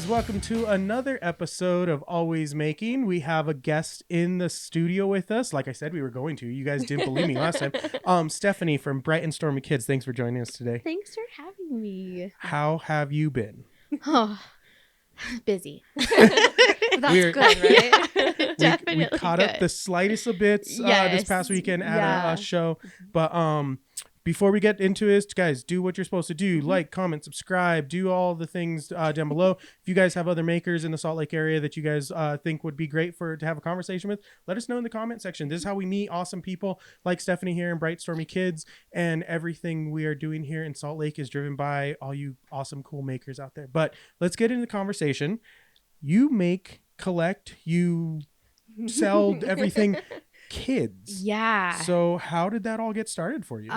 guys, welcome to another episode of Always Making. We have a guest in the studio with us. Like I said, we were going to. You guys didn't believe me last time. Stephanie from Bright Stormy Kids. Thanks for joining us today. Thanks for having me. How have you been? Oh, busy. That's good, right? Definitely we caught up the slightest of bits this past weekend at a show. But before we get into it, guys, do what you're supposed to do. Like, comment, subscribe, do all the things down below. If you guys have other makers in the Salt Lake area that you guys think would be great to have a conversation with, let us know in the comment section. This is how we meet awesome people like Stephanie here in Bright Stormy Kids, and everything we are doing here in Salt Lake is driven by all you awesome, cool makers out there. But let's get into the conversation. You make, collect, you sell everything kids. Yeah. So how did that all get started for you?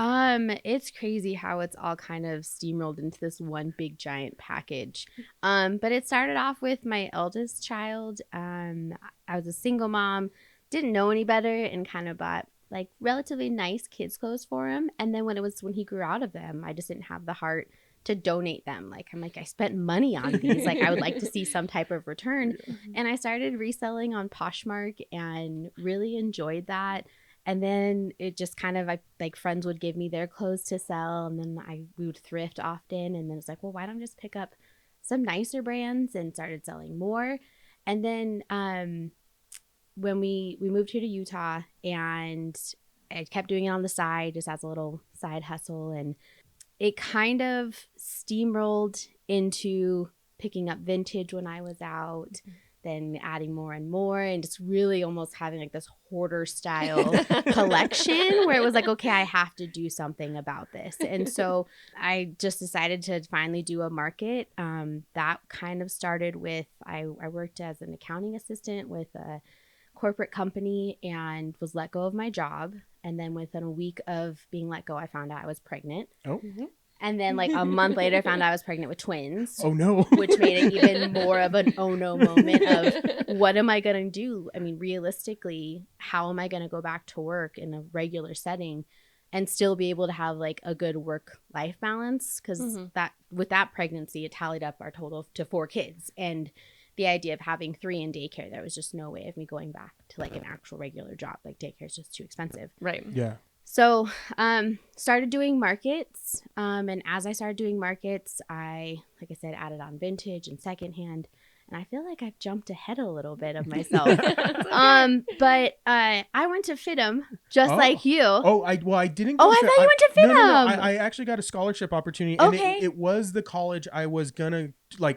It's crazy how it's all kind of steamrolled into this one big giant package. But it started off with my eldest child. I was a single mom, didn't know any better, and kind of bought like relatively nice kids clothes for him. And then when he grew out of them, I just didn't have the heart to donate them. I spent money on these. I would like to see some type of return. Yeah. And I started reselling on Poshmark and really enjoyed that. And then it just kind of, friends would give me their clothes to sell, and then we would thrift often. And then it's like, well, why don't I just pick up some nicer brands, and started selling more. And then when we moved here to Utah, and I kept doing it on the side, just as a little side hustle, and it kind of steamrolled into picking up vintage when I was out, then adding more and more, and just really almost having this hoarder style collection where it was like, okay, I have to do something about this. And so I just decided to finally do a market. That kind of started with, I worked as an accounting assistant with a corporate company and was let go of my job. And then within a week of being let go, I found out I was pregnant. Oh. And then a month later, I found out I was pregnant with twins. Oh, no. Which made it even more of an oh, no moment of what am I going to do? I mean, realistically, how am I going to go back to work in a regular setting and still be able to have a good work-life balance? Because with that pregnancy, it tallied up our total to 4 kids. And the idea of having 3 in daycare, there was just no way of me going back to an actual regular job. Daycare is just too expensive. Right. Yeah. So started doing markets. And as I started doing markets, I added on vintage and secondhand. And I feel like I've jumped ahead a little bit of myself. But I went to FIDM just like you. Oh, I didn't go to I thought you went to FIDM. No. I actually got a scholarship opportunity. And okay. it was the college I was going to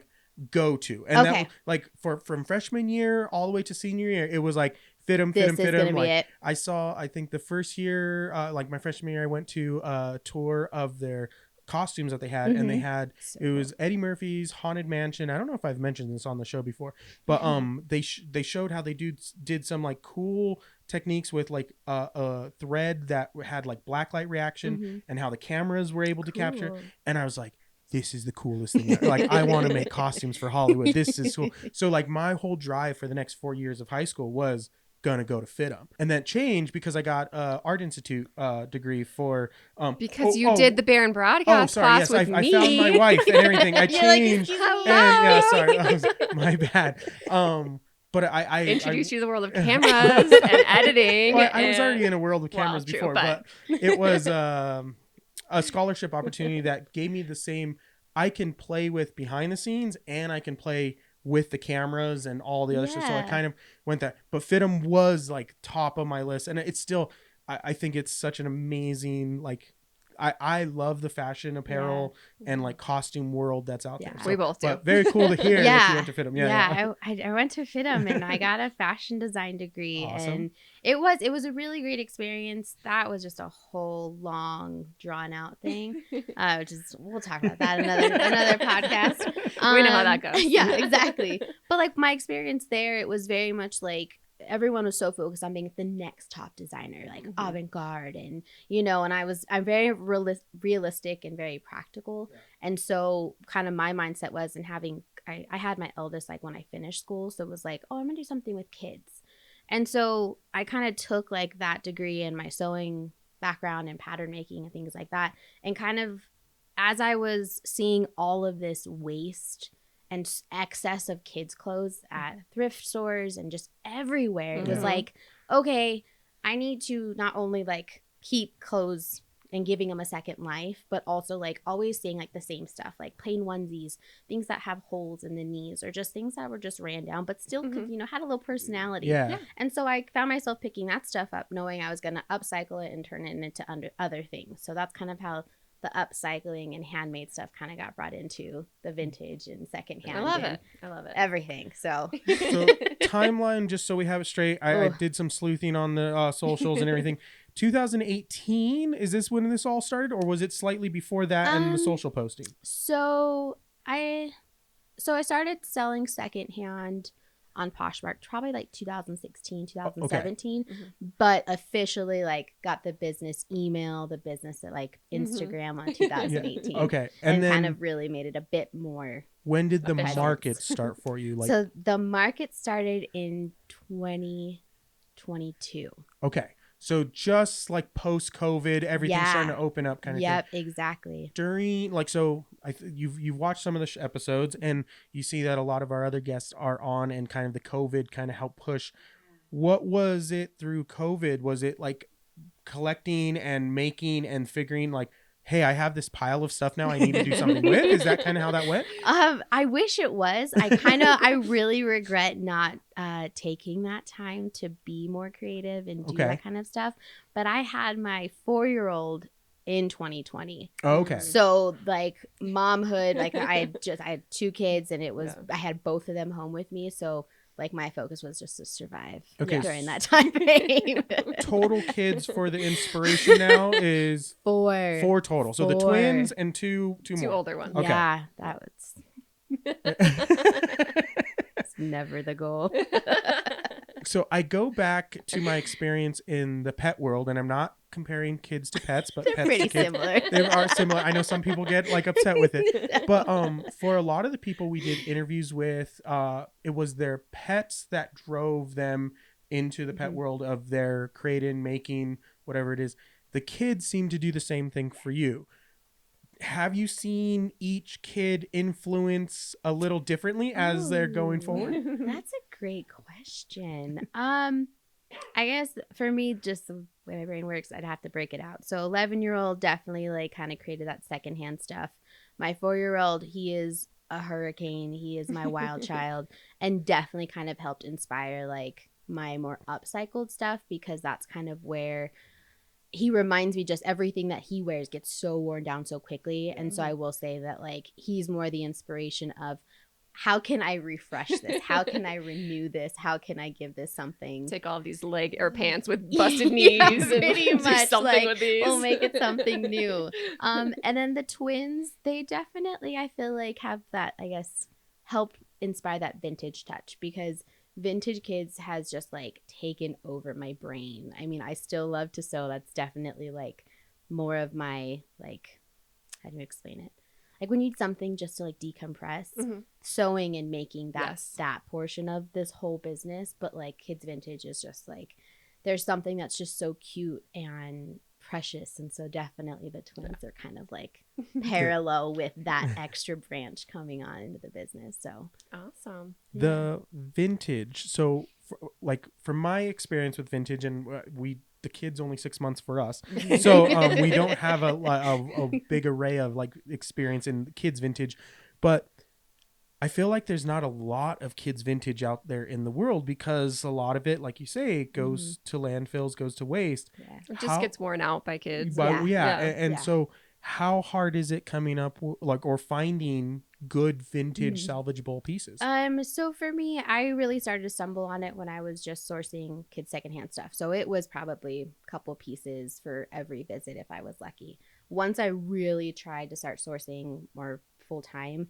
go to. And okay. that from freshman year all the way to senior year, it was FIDM. I saw, I think the first year, my freshman year, I went to a tour of their costumes that they had, and they had, it was Eddie Murphy's Haunted Mansion. I don't know if I've mentioned this on the show before, but they showed how they did some cool techniques with a thread that had blacklight reaction and how the cameras were able to capture. And I was like, this is the coolest thing. I want to make costumes for Hollywood. This is cool. So my whole drive for the next 4 years of high school was gonna go to FIDM, and that changed because I got Art Institute degree for because you did the Baron broadcast class with me. I found my wife and everything. I changed. My bad. But I introduced you to the world of cameras and editing. Well, I was already in a world of cameras before, but it was a scholarship opportunity that gave me the same. I can play with behind the scenes, and I can play with the cameras and all the other stuff. So I kind of went that. But FIDM was top of my list, and it's still. I think it's such an amazing I love the fashion apparel and costume world that's out there. So, we both do. But very cool to hear that you went to FIDM. I went to FIDM and I got a fashion design degree. Awesome. And it was a really great experience. That was just a whole long drawn out thing. Which is, we'll talk about that another podcast. We know how that goes. Yeah, exactly. But my experience there, it was very much everyone was so focused on being the next top designer, avant-garde, and and I'm very realistic and very practical. And so kind of my mindset was, and I had my eldest when I finished school, so it was oh, I'm gonna do something with kids. And so I kind of took that degree and my sewing background and pattern making and things like that, and kind of as I was seeing all of this waste and excess of kids clothes at thrift stores and just everywhere. It was like, okay, I need to not only like keep clothes and giving them a second life, but also like always seeing like the same stuff, like plain onesies, things that have holes in the knees, or just things that were just ran down, but still could, you know, had a little personality. Yeah. And so I found myself picking that stuff up, knowing I was going to upcycle it and turn it into other things. So that's kind of how the upcycling and handmade stuff kind of got brought into the vintage and secondhand. I love it. Everything. So timeline, just so we have it straight. I did some sleuthing on the socials and everything. 2018, is this when this all started, or was it slightly before that and the social posting? So I started selling secondhand on Poshmark probably like 2016, 2017, but officially like got the business email, the business at like Instagram on 2018. Okay. And then kind of really made it a bit more. When did the market start for you? Like, so the market started in 2022. Okay. So just like post-COVID, everything's starting to open up kind of thing. Yep, exactly. During, like, so you've watched some of the episodes, and you see that a lot of our other guests are on, and kind of the COVID kind of helped push. What was it through COVID? Was it like collecting and making and figuring like, hey, I have this pile of stuff now I need to do something with? Is that kind of how that went? I wish it was. I really regret not taking that time to be more creative and do that kind of stuff. But I had my 4-year-old in 2020. Okay. So like momhood, like I had 2 kids, and it was I had both of them home with me. So like my focus was just to survive during that time frame. Total kids for the inspiration now is 4 total. So the twins and two more. Older ones. Okay. Yeah, that was it's never the goal. So I go back to my experience in the pet world, and I'm not comparing kids to pets, but They're pets pretty to kids. similar. They are similar. I know some people get like upset with it, but for a lot of the people we did interviews with, it was their pets that drove them into the pet world of their creating, making, whatever it is. The kids seem to do the same thing for you. Have you seen each kid influence a little differently as they're going forward? That's a great question. I guess for me, just the way my brain works, I'd have to break it out. So 11-year-old definitely like kind of created that secondhand stuff. My 4-year-old, he is a hurricane. He is my wild child, and definitely kind of helped inspire like my more upcycled stuff, because that's kind of where he reminds me just everything that he wears gets so worn down so quickly. And so I will say that like he's more the inspiration of how can I refresh this? How can I renew this? How can I give this something? Take all of these leg or pants with busted knees and pretty much do something like, with these. We'll make it something new. And then the twins, they definitely, I feel like, have that, I guess, help inspire that vintage touch, because Vintage Kids has just like taken over my brain. I mean, I still love to sew. That's definitely like more of my, like, how do you explain it? Like when you need something just to like decompress, sewing and making that portion of this whole business. But like Kids Vintage is just like, there's something that's just so cute and precious. And so definitely the twins are kind of like parallel with that extra branch coming on into the business. So awesome. The vintage. So from my experience with vintage, and the kid's only 6 months for us, so we don't have a big array of like experience in kids vintage, but I feel like there's not a lot of kids vintage out there in the world, because a lot of it, like you say, goes to landfills, goes to waste. It just gets worn out by kids. So how hard is it coming up or finding good vintage salvageable pieces? So for me, I really started to stumble on it when I was just sourcing kids secondhand stuff. So it was probably a couple pieces for every visit if I was lucky. Once I really tried to start sourcing more full time,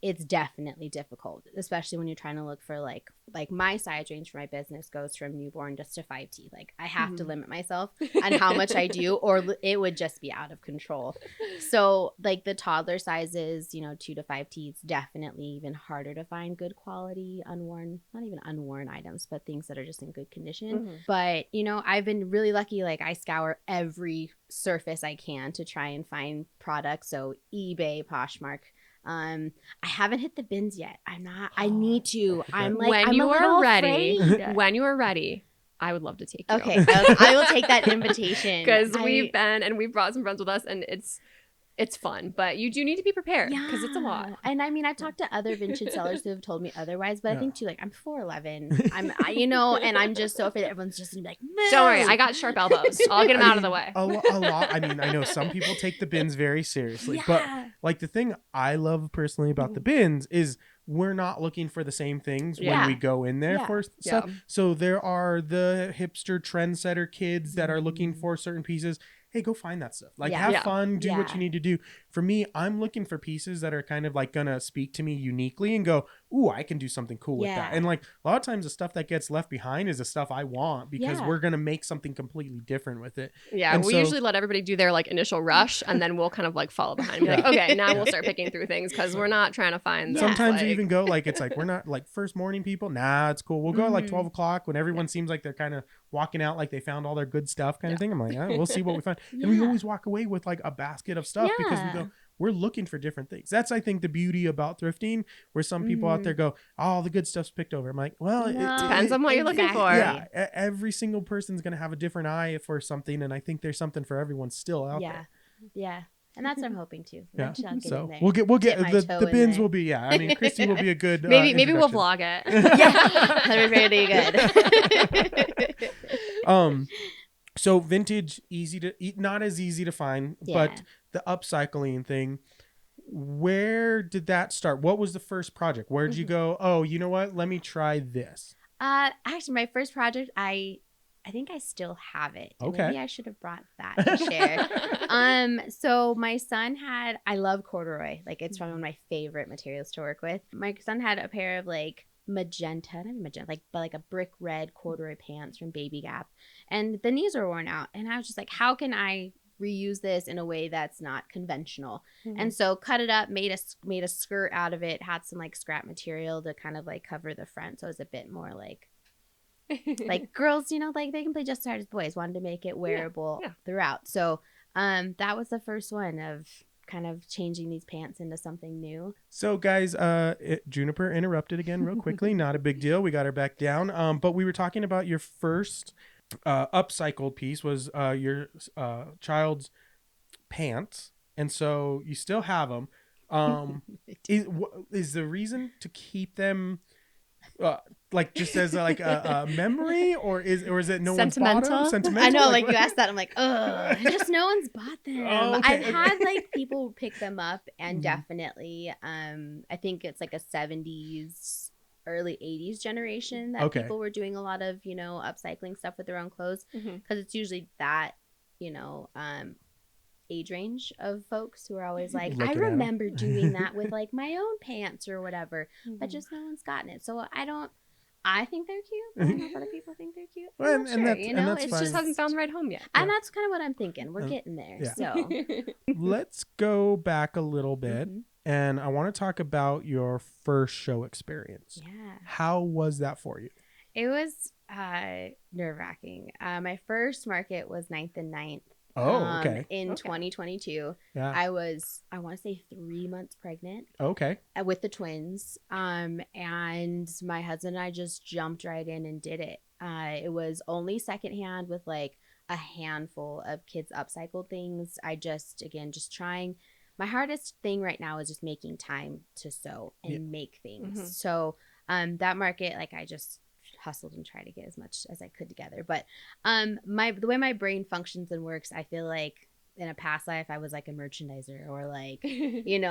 it's definitely difficult, especially when you're trying to look for like my size range for my business goes from newborn just to 5T. Like I have to limit myself on how much I do, or it would just be out of control. So like the toddler sizes, 2 to 5T, it's definitely even harder to find good quality not even unworn items, but things that are just in good condition. But I've been really lucky. Like I scour every surface I can to try and find products. So eBay, Poshmark, I haven't hit the bins yet. I'm not. I need to. I'm like, when I'm you a little are ready, afraid. when you are ready, I would love to take you. Okay, I will take that invitation because we've brought some friends with us, and it's fun, but you do need to be prepared because it's a lot. And I mean, I've talked to other vintage sellers who have told me otherwise, but I think too, like, I'm 4'11", and I'm just so afraid that everyone's just gonna be like, move. Don't worry, I got sharp elbows. I'll get them out of the way. A lot. I mean, I know some people take the bins very seriously, but like the thing I love personally about the bins is we're not looking for the same things when we go in there for stuff. So there are the hipster trendsetter kids that are looking for certain pieces. Hey, go find that stuff. Like, have fun, do what you need to do. For me, I'm looking for pieces that are kind of like gonna speak to me uniquely and go, ooh, I can do something cool with that. And like a lot of times the stuff that gets left behind is the stuff I want because we're gonna make something completely different with it. Yeah, and we usually let everybody do their like initial rush and then we'll kind of like follow behind and be like, okay, now we'll start picking through things because we're not trying to find sometimes you even go like, it's like we're not like first morning people. Nah, it's cool. We'll go at like 12 o'clock when everyone seems like they're kind of walking out like they found all their good stuff kind of thing. I'm like, we'll see what we find. And we always walk away with like a basket of stuff because we go, we're looking for different things. That's, I think, the beauty about thrifting, where some people out there go, oh, the good stuff's picked over. I'm like, well, it depends on what you're looking for. Yeah, every single person's going to have a different eye for something. And I think there's something for everyone still out there. Yeah. And that's what I'm hoping to. Yeah. I'll get so in there. we'll get the bins will be, I mean, Christy will be a good maybe we'll vlog it. That'd be pretty good. So vintage, not as easy to find, but the upcycling thing, where did that start? What was the first project? Where did you go, oh, you know what? Let me try this. Actually, my first project, I think I still have it. Okay. Maybe I should have brought that to share. So my son I love corduroy. Like, it's one of my favorite materials to work with. My son had a pair of like like a brick red corduroy pants from Baby Gap, and the knees were worn out, and I was just like, how can I reuse this in a way that's not conventional? And so cut it up, made a skirt out of it, had some like scrap material to kind of like cover the front, so it was a bit more like girls, like they can play just as hard as boys, wanted to make it wearable throughout. So that was the first one of kind of changing these pants into something new. So guys, Juniper interrupted again real quickly. Not a big deal. We got her back down. But we were talking about your first upcycled piece was your child's pants. And so you still have them. Is the reason to keep them like just as like a memory, or is it no one's bought them? Sentimental? I know, like you asked that, I'm like, ugh, just no one's bought them. Oh, okay. I've had like people pick them up, and definitely, I think it's like a 70s, early 80s generation that people were doing a lot of, upcycling stuff with their own clothes, because it's usually that, age range of folks who are always like, I remember doing that with like my own pants or whatever, but just no one's gotten it. So I think they're cute. I don't know if other people think they're cute. Well, and it just hasn't found the right home yet. And that's kind of what I'm thinking. We're getting there. Yeah. So let's go back a little bit. And I want to talk about your first show experience. Yeah. How was that for you? It was nerve-wracking. My first market was 9th and 9th. Oh, okay. In 2022. Yeah. I want to say 3 months pregnant. Okay. With the twins. And my husband and I just jumped right in and did it. It was only secondhand with like a handful of kids' upcycled things. just trying. My hardest thing right now is just making time to sew and make things. So that market, like, I just hustled and tried to get as much as I could together. But the way my brain functions and works, I feel like in a past life I was like a merchandiser, or like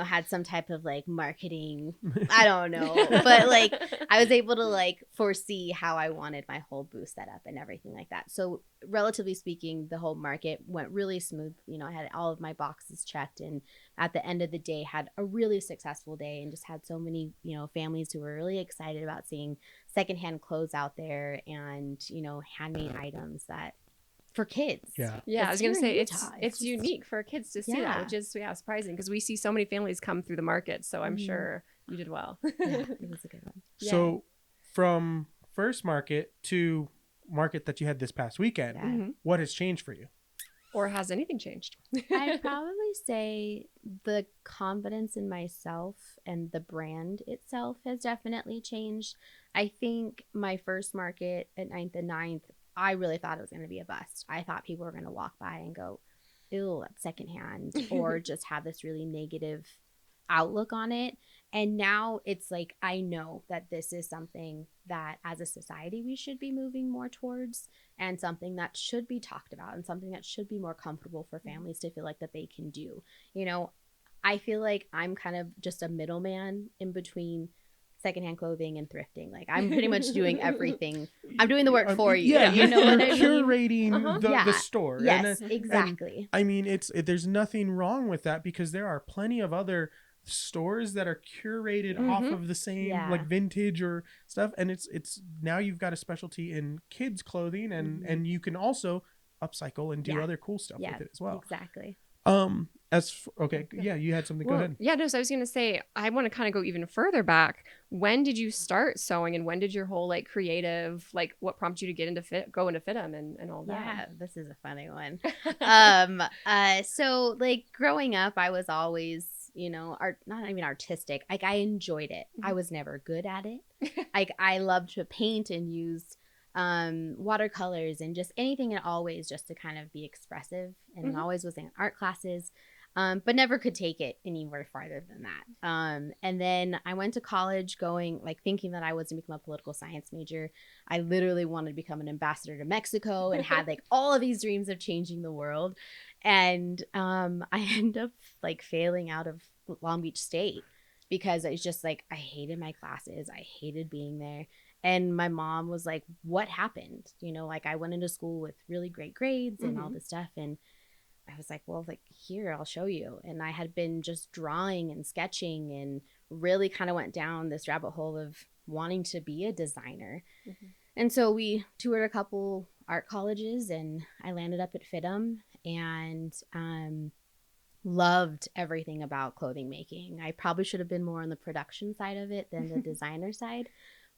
had some type of like marketing, I don't know, but like I was able to like foresee how I wanted my whole booth set up and everything like that. So relatively speaking, the whole market went really smooth. I had all of my boxes checked, and at the end of the day had a really successful day, and just had so many families who were really excited about seeing secondhand clothes out there, and handmade items that for kids. I was gonna say it's unique for kids to see that, which is surprising, because we see so many families come through the market. So I'm sure you did well. It was a good one. So from first market to market that you had this past weekend, what has changed for you? Or has anything changed? I'd probably say the confidence in myself and the brand itself has definitely changed. I think my first market at 9th and 9th, I really thought it was going to be a bust. I thought people were going to walk by and go, ew, that's secondhand, or just have this really negative outlook on it. And now it's like, I know that this is something that as a society we should be moving more towards, and something that should be talked about, and something that should be more comfortable for families to feel like that they can do. You know, I feel like I'm kind of just a middleman in between secondhand clothing and thrifting. Like, I'm pretty much doing everything. I'm doing the work for you. Yeah, you know what I mean? Curating the store. Yes, exactly. And, I mean, there's nothing wrong with that, because there are plenty of other stores that are curated off of the same like vintage or stuff, and it's now you've got a specialty in kids clothing, and you can also upcycle and do other cool stuff with it as well. Exactly. You had something. Go ahead. Yeah, no, so I was gonna say, I want to kind of go even further back. When did you start sewing, and when did your whole like creative, like what prompted you to get into FIDM and all that? Yeah, this is a funny one. So like growing up, I was always, you know, not even artistic. Like, I enjoyed it. I was never good at it. Like, I loved to paint and use watercolors and just anything and always just to kind of be expressive, and always was in art classes, but never could take it anywhere farther than that. And then I went to college thinking that I was going to become a political science major. I literally wanted to become an ambassador to Mexico and had like all of these dreams of changing the world. And I ended up like failing out of Long Beach State because it's just like, I hated my classes. I hated being there. And my mom was like, what happened? You know, like, I went into school with really great grades and all this stuff. And I was like, well, like, here, I'll show you. And I had been just drawing and sketching and really kind of went down this rabbit hole of wanting to be a designer. And so we toured a couple art colleges, and I landed up at FIDM, and loved everything about clothing making. I probably should have been more on the production side of it than the designer side.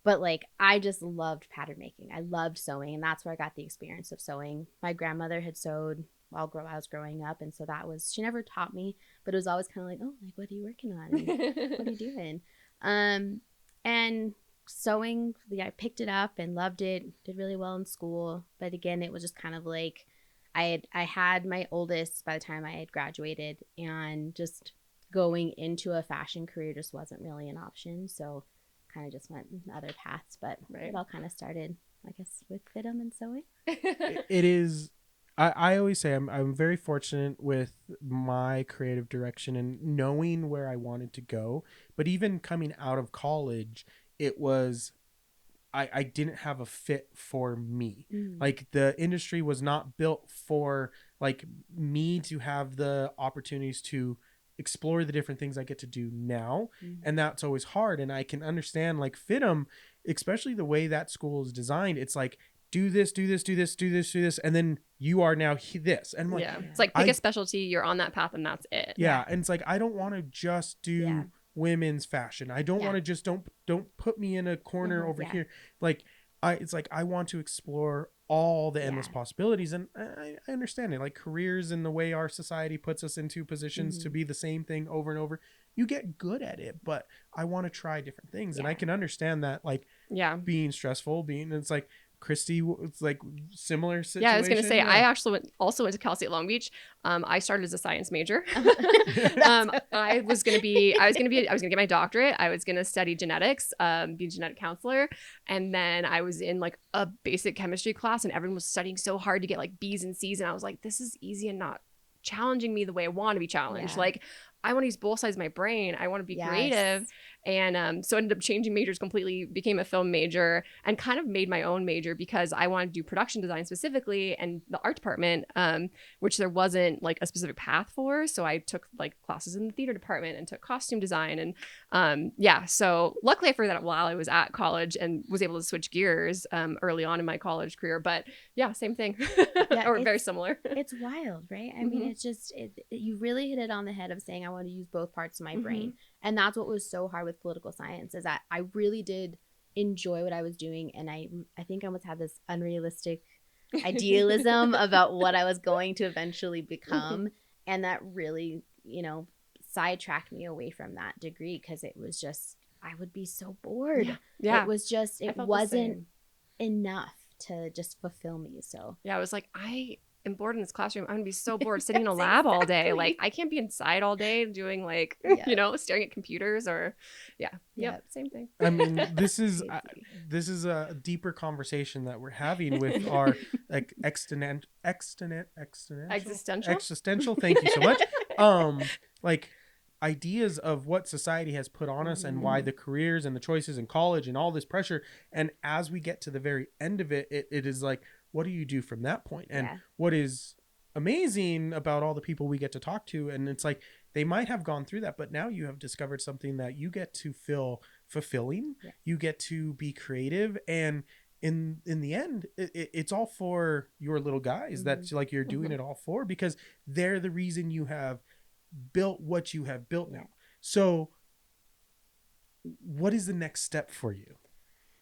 But like, I just loved pattern making. I loved sewing, and that's where I got the experience of sewing. My grandmother had sewed while I was growing up, and so she never taught me, but it was always kind of like, oh, like, what are you working on? What are you doing? And sewing, I picked it up and loved it, did really well in school. But again, it was just kind of like, I had my oldest by the time I had graduated, and just going into a fashion career just wasn't really an option. So kind of just went other paths, but it all kind of started, I guess, with FIDM and sewing. It is. I always say I'm very fortunate with my creative direction and knowing where I wanted to go. But even coming out of college, it was, I didn't have a fit for me. Like, the industry was not built for like me to have the opportunities to explore the different things I get to do now. And that's always hard. And I can understand, like, FIDM, especially the way that school is designed, it's like, do this, and then you are now this. And I'm like, it's like, pick a specialty, you're on that path, and that's it. And it's like, I don't want to just do women's fashion. I don't want to just don't put me in a corner over here. Like, it's like, I want to explore all the endless possibilities. And I understand it. Like, careers and the way our society puts us into positions to be the same thing over and over, you get good at it, but I want to try different things. And I can understand that, like, being stressful, it's like, Christy, it's like similar situation. Yeah, I was gonna say, I actually went to Cal State Long Beach. I started as a science major. I was gonna get my doctorate. I was gonna study genetics, be a genetic counselor, and then I was in like a basic chemistry class, and everyone was studying so hard to get like B's and C's, and I was like, this is easy and not challenging me the way I want to be challenged. Like, I want to use both sides of my brain. I want to be creative. And so I ended up changing majors completely, became a film major, and kind of made my own major because I wanted to do production design specifically and the art department, which there wasn't like a specific path for. So I took like classes in the theater department and took costume design. And so luckily I figured that out while I was at college and was able to switch gears early on in my college career. But same thing or very similar. It's wild, right? I mean, it's just, you really hit it on the head of saying I want to use both parts of my brain. And that's what was so hard with political science, is that I really did enjoy what I was doing. And I think I almost had this unrealistic idealism about what I was going to eventually become. And that really, sidetracked me away from that degree because it was just, I would be so bored. Yeah. It was just, it wasn't enough to just fulfill me. So yeah, I was like, I am bored in this classroom. I'm gonna be so bored sitting in a lab all day. Like, I can't be inside all day doing like, staring at computers or, same thing. I mean, this is a deeper conversation that we're having with our like existential. Thank you so much. Like ideas of what society has put on us and why the careers and the choices in college and all this pressure. And as we get to the very end of it, it is like, what do you do from that point? And what is amazing about all the people we get to talk to, and it's like they might have gone through that, but now you have discovered something that you get to feel fulfilling. You get to be creative, and in the end, it's all for your little guys. That's like you're doing it all for, because they're the reason you have built what you have built now. So what is the next step for you?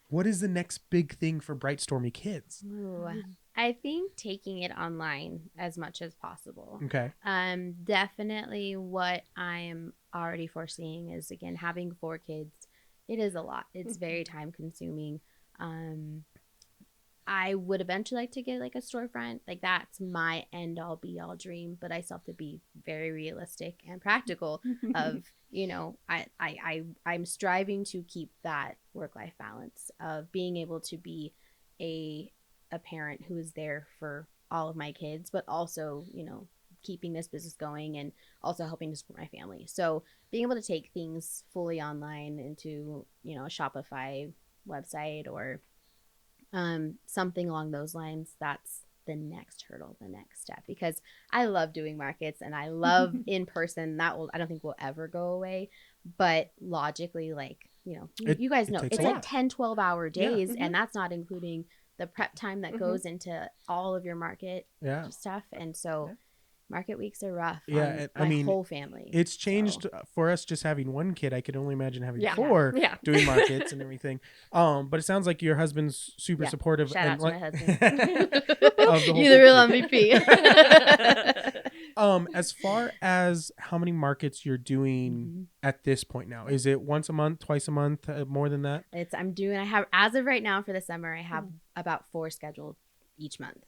What is the next big thing for Bright Stormy Kids? Ooh, I think taking it online as much as possible. Okay. Definitely what I am already foreseeing is, again, having 4 kids. It is a lot. It's very time consuming. I would eventually like to get like a storefront. Like, that's my end all be all dream, but I still have to be very realistic and practical of, I'm striving to keep that work-life balance of being able to be a parent who is there for all of my kids, but also, keeping this business going and also helping to support my family. So being able to take things fully online into, a Shopify website or something along those lines, that's the next hurdle, the next step, because I love doing markets and I love in person. I don't think will ever go away, but logically, like, you guys know it's like 10-12 hour days, and that's not including the prep time that goes into all of your market stuff. And so market weeks are rough on my whole family. It's changed for us just having 1 kid. I could only imagine having 4 doing markets and everything. But it sounds like your husband's super supportive. Shout out to my husband. You're the real MVP. As far as how many markets you're doing at this point now, is it once a month, twice a month, more than that? I have, as of right now for the summer, I have about 4 scheduled each month.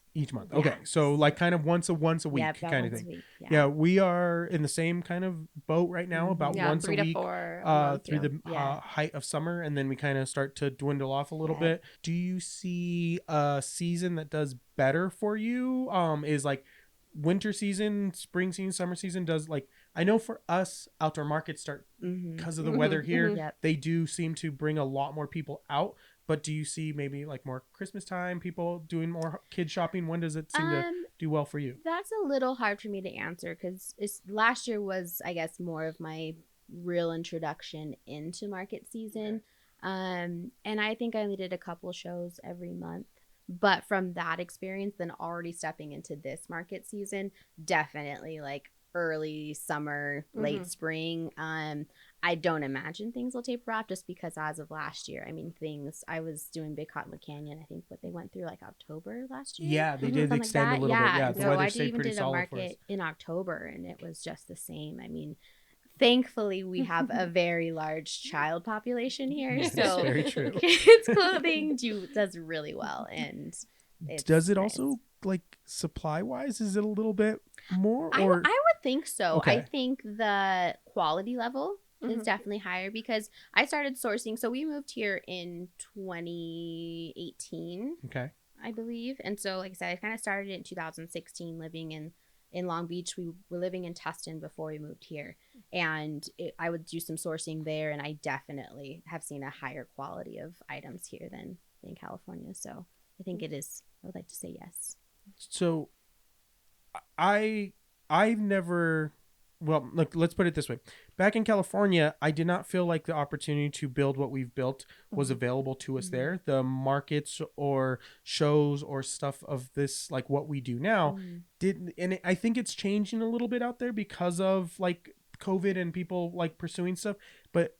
Okay. So like kind of once a week kind of thing. Yeah. We are in the same kind of boat right now, about once a week through the height of summer, and then we kind of start to dwindle off a little bit. Do you see a season that does better for you? Is like winter season, spring season, summer season does, like, I know for us, outdoor markets start because of the weather here. They do seem to bring a lot more people out. But do you see maybe like more Christmas time, people doing more kid shopping? When does it seem to do well for you? That's a little hard for me to answer because last year was, I guess, more of my real introduction into market season. And I think I only did a couple shows every month. But from that experience, then already stepping into this market season, definitely like early summer, late spring. I don't imagine things will taper off just because as of last year, I mean, I was doing Big Cottonwood Canyon. I think they went through like October last year. Yeah, they did extend a little bit. Yeah, the weather stayed pretty solid for us. So I even did a market in October and it was just the same. I mean, thankfully, we have a very large child population here. Yes, so very true. Kids clothing does really well. And does it also, like, supply-wise, is it a little bit more? Or I would think so. Okay. I think the quality level is definitely higher because I started sourcing. So we moved here in 2018, I believe. And so, like I said, I kind of started in 2016 living in Long Beach. We were living in Tustin before we moved here. And I would do some sourcing there. And I definitely have seen a higher quality of items here than in California. So I think it is. I would like to say yes. So I've never, well, look, let's put it this way. Back in California, I did not feel like the opportunity to build what we've built was available to us there. The markets or shows or stuff of this, like what we do now, didn't. And I think it's changing a little bit out there because of like COVID and people like pursuing stuff. But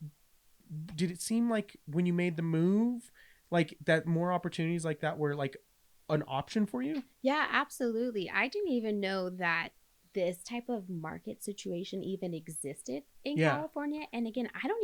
did it seem like when you made the move, like that more opportunities like that were like an option for you? Yeah, absolutely. I didn't even know that this type of market situation even existed in California. And again, I don't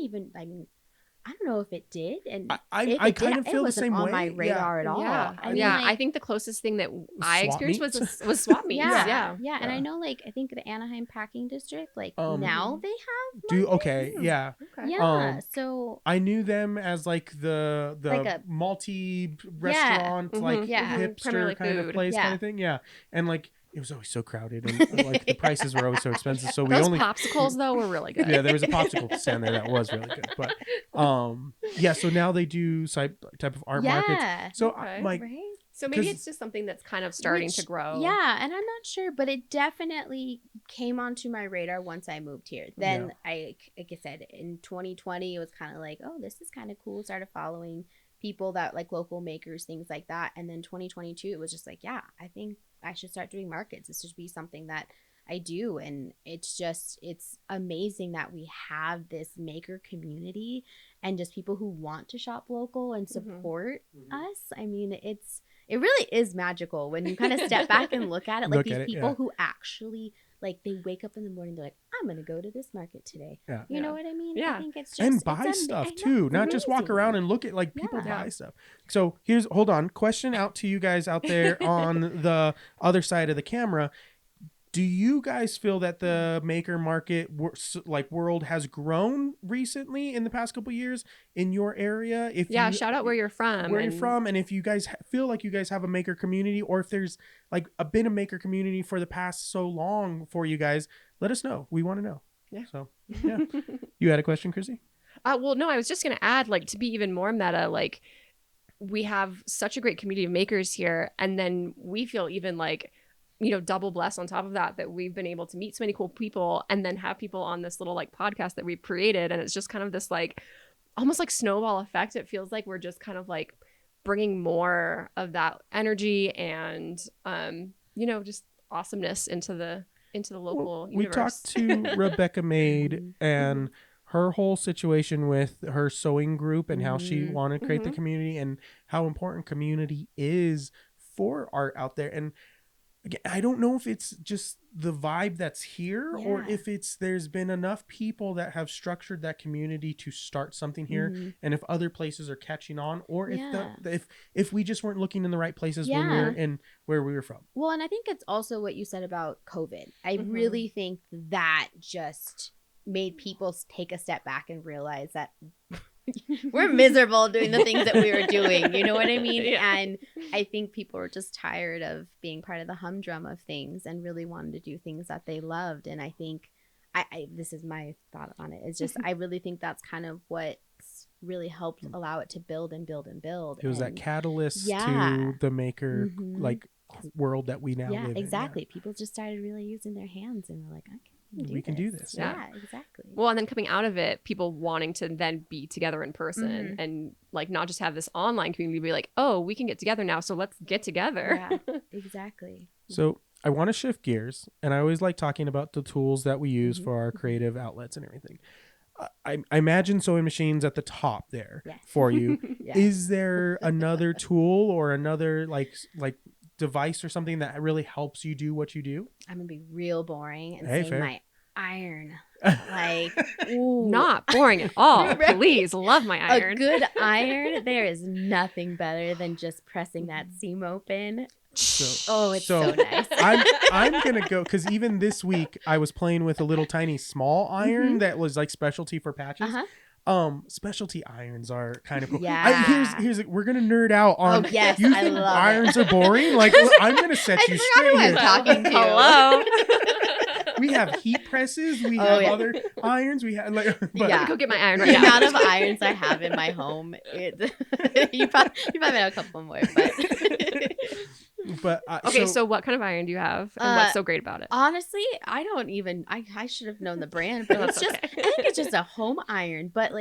know if it did. And I kind of feel the same way. It wasn't on my radar at all. Yeah. I mean, I think the closest thing that I experienced was swap meets. Yeah. And I know, I think the Anaheim Packing District, now they have Yeah. Okay. Yeah. So I knew them as the multi restaurant, hipster kind of place kind of thing. Yeah. And it was always so crowded, and the prices were always so expensive. So those popsicles though were really good. Yeah, there was a popsicle stand there that was really good. But so now they do type of art markets. So So maybe it's just something that's kind of starting to grow. Yeah, and I'm not sure, but it definitely came onto my radar once I moved here. Then like I said, in 2020, it was kind of like, oh, this is kind of cool. Started following people that local makers, things like that. And then 2022, it was just I think I should start doing markets. This should be something that I do. And it's amazing that we have this maker community and just people who want to shop local and support us. I mean, it really is magical when you kind of step back and look at it. These people who actually they wake up in the morning, they're like, I'm going to go to this market today. Yeah. You know what I mean? Yeah. I think it's just... And buy stuff too, not just walk around and look at people buy stuff. So hold on, question out to you guys out there on the other side of the camera. Do you guys feel that the maker market world has grown recently in the past couple of years in your area? Shout out where you're from. And if you guys feel like you guys have a maker community, or if there's been a maker community for the past so long for you guys, let us know. We want to know. Yeah. So yeah. You had a question, Chrissy? Well, no, I was just gonna add to be even more meta, we have such a great community of makers here, and then we feel even double blessed on top of that we've been able to meet so many cool people and then have people on this little podcast that we've created. And it's just kind of this almost snowball effect. It feels like we're just kind of bringing more of that energy and, just awesomeness into the local universe. We talked to Rebecca Maid and her whole situation with her sewing group and how she wanted to create the community and how important community is for art out there. And again, I don't know if it's just the vibe that's here or if there's been enough people that have structured that community to start something here, and if other places are catching on, or if we just weren't looking in the right places when we were in where we were from. Well, and I think it's also what you said about COVID. I really think that just made people take a step back and realize that we're miserable doing the things that we were doing. You know what I mean? Yeah. And I think people were just tired of being part of the humdrum of things and really wanted to do things that they loved. And I think this is my thought on it. It's just, I really think that's kind of what really helped allow it to build and build and build. It was that catalyst to the maker, world that we now live in. Exactly. People just started really using their hands and were like, okay. We can do this. Yeah, exactly. Well, and then coming out of it, people wanting to then be together in person and not just have this online community, be like, oh, we can get together now, so let's get together. Yeah, exactly. So I want to shift gears, and I always like talking about the tools that we use for our creative outlets and everything. I imagine sewing machines at the top there for you. Is there another tool or another like device or something that really helps you do what you do? I'm gonna be real boring and say my iron. Not boring at all. Right? Please, love my iron. A good iron. There is nothing better than just pressing that seam open. It's so nice. I'm gonna go because even this week I was playing with a little tiny small iron that was specialty for patches. Specialty irons are kind of cool. Yeah. Here's we're gonna nerd out on. Oh yes, you I think love irons are boring? I'm gonna set you straight here. Talking to. Hello. We have heat presses. We have other irons. We have go get my iron right now. The amount of irons I have in my home, you probably have a couple more, but okay. So what kind of iron do you have, and what's so great about it? Honestly, I don't even. I should have known the brand, but it's just. I think it's just a home iron, but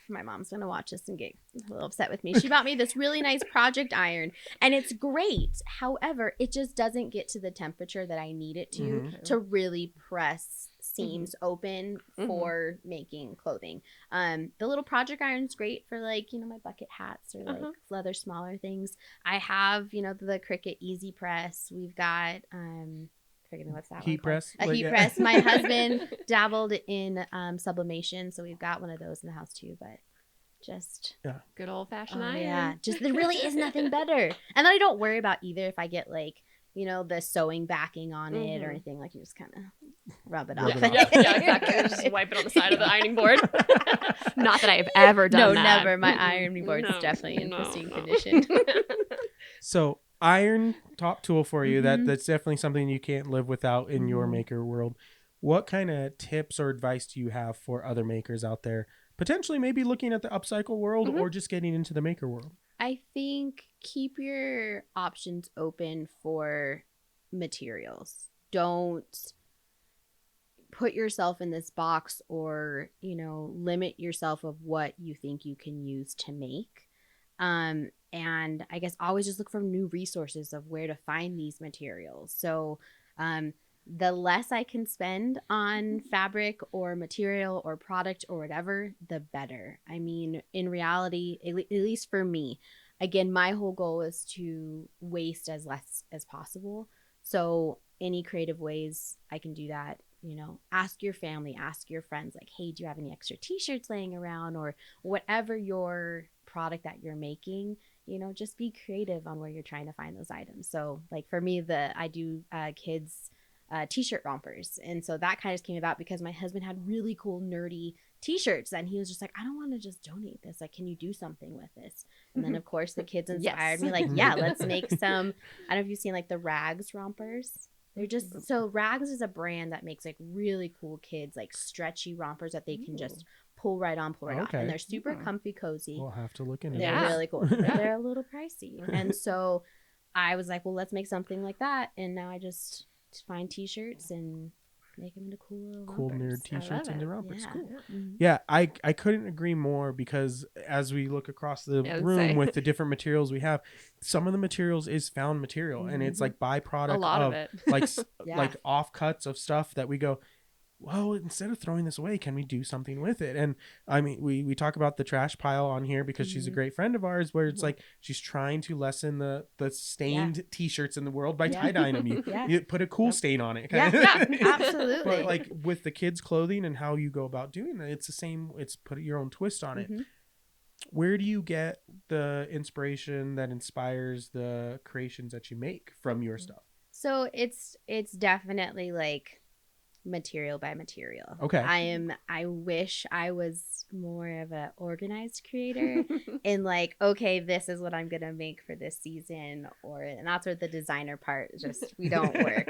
my mom's gonna watch this and get a little upset with me. She bought me this really nice project iron, and it's great. However, it just doesn't get to the temperature that I need it to really press seams open for making clothing. The little project iron's great for like, you know, my bucket hats or like other smaller things. I have, you know, the Cricut Easy Press. We've got forgetting what's that heat one press. a heat press. My husband dabbled in sublimation, so we've got one of those in the house too, but just good old-fashioned iron. Yeah, just there really is nothing better. And then I don't worry about either if I get like, you know, the sewing backing on it or anything. Like you just kind of rub it off. Yeah, exactly. Just wipe it on the side of the ironing board. Not that I've ever done that. No, never. My ironing board's definitely in pristine condition. So iron, top tool for you. That's definitely something you can't live without in your maker world. What kind of tips or advice do you have for other makers out there? Potentially maybe looking at the upcycle world or just getting into the maker world? I think keep your options open for materials. Don't put yourself in this box or, you know, limit yourself of what you think you can use to make. And I guess always just look for new resources of where to find these materials. So the less I can spend on fabric or material or product or whatever, the better. I mean, in reality, at least for me, again, my whole goal is to waste as less as possible. So any creative ways I can do that, you know, ask your family, ask your friends, like, hey, do you have any extra t-shirts laying around, or whatever your product that you're making, you know, just be creative on where you're trying to find those items. So like for me, I do kids t-shirt rompers, and so that kind of came about because my husband had really cool nerdy t-shirts and he was just like, I don't want to just donate this, like, can you do something with this? And then of course the kids inspired me, like, yeah, let's make some. I don't know if you've seen like the rags rompers. They're just so rags is a brand that makes like really cool kids like stretchy rompers that they can just pull right on, pull right off, and they're super comfy, cozy. We'll have to look into they're that. really cool. They're a little pricey, and so I was like, well, let's make something like that. And now I just find t-shirts and make them into cool nerd t-shirts into rompers. Yeah. Cool. Yeah, I couldn't agree more, because as we look across the room with the different materials we have, some of the materials is found material, and it's like byproduct a lot of it. like like offcuts of stuff that we go, well, instead of throwing this away, can we do something with it? And I mean, we talk about the trash pile on here because she's a great friend of ours, where it's like she's trying to lessen the stained t-shirts in the world by tie-dyeing them. You put a cool stain on it. Absolutely. But like with the kids' clothing and how you go about doing that, it's the same. It's put your own twist on it. Where do you get the inspiration that inspires the creations that you make from your stuff? So it's definitely like material by material. Okay. I wish I was more of an organized creator in like, okay, this is what I'm gonna make for this season, and that's where the designer part just we don't work.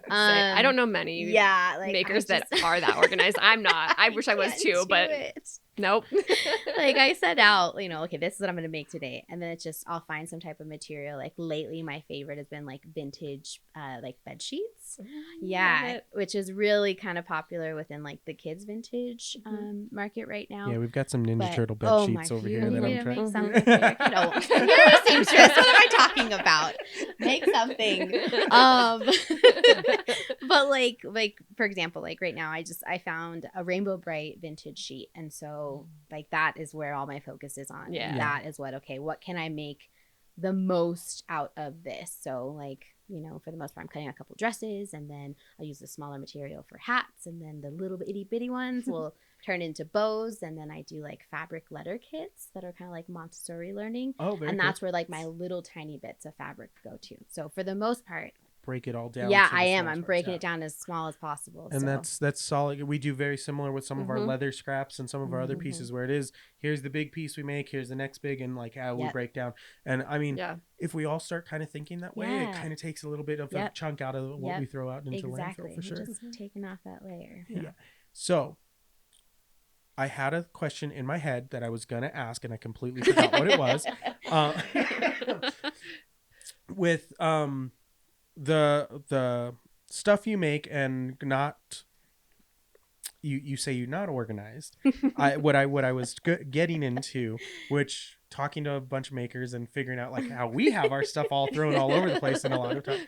I don't know many makers that are that organized. I'm not. I wish I was too, but nope. Like I set out, you know, okay, this is what I'm gonna make today, and then it's just I'll find some type of material. Like lately, my favorite has been like vintage, like bed sheets. Which is really kind of popular within like the kids vintage market right now. Yeah, we've got some Ninja Turtle bed sheets over here that I'm trying. Make something. You're a seamstress. What am I talking about? Make something. But like for example, like right now, I found a Rainbow Bright vintage sheet, and so like that is where all my focus is on. Yeah. That is what can I make the most out of this? So like, you know, for the most part, I'm cutting a couple dresses, and then I'll use the smaller material for hats, and then the little itty bitty ones will turn into bows, and then I do like fabric letter kits that are kind of like Montessori learning. And that's where like my little tiny bits of fabric go to. So for the most part, break it all down. Yeah, I am. I'm breaking it down as small as possible. And that's solid. We do very similar with some of our leather scraps and some of our other pieces, where it is, here's the big piece we make, here's the next big, and like how we break down. And I mean, if we all start kind of thinking that way, it kind of takes a little bit of a chunk out of what we throw out into landfill for sure. Just taking off that layer. Yeah. So I had a question in my head that I was going to ask, and I completely forgot what it was. With the stuff you make and not you say you're not organized. What I was getting into, which talking to a bunch of makers and figuring out like how we have our stuff all thrown all over the place in a lot of time,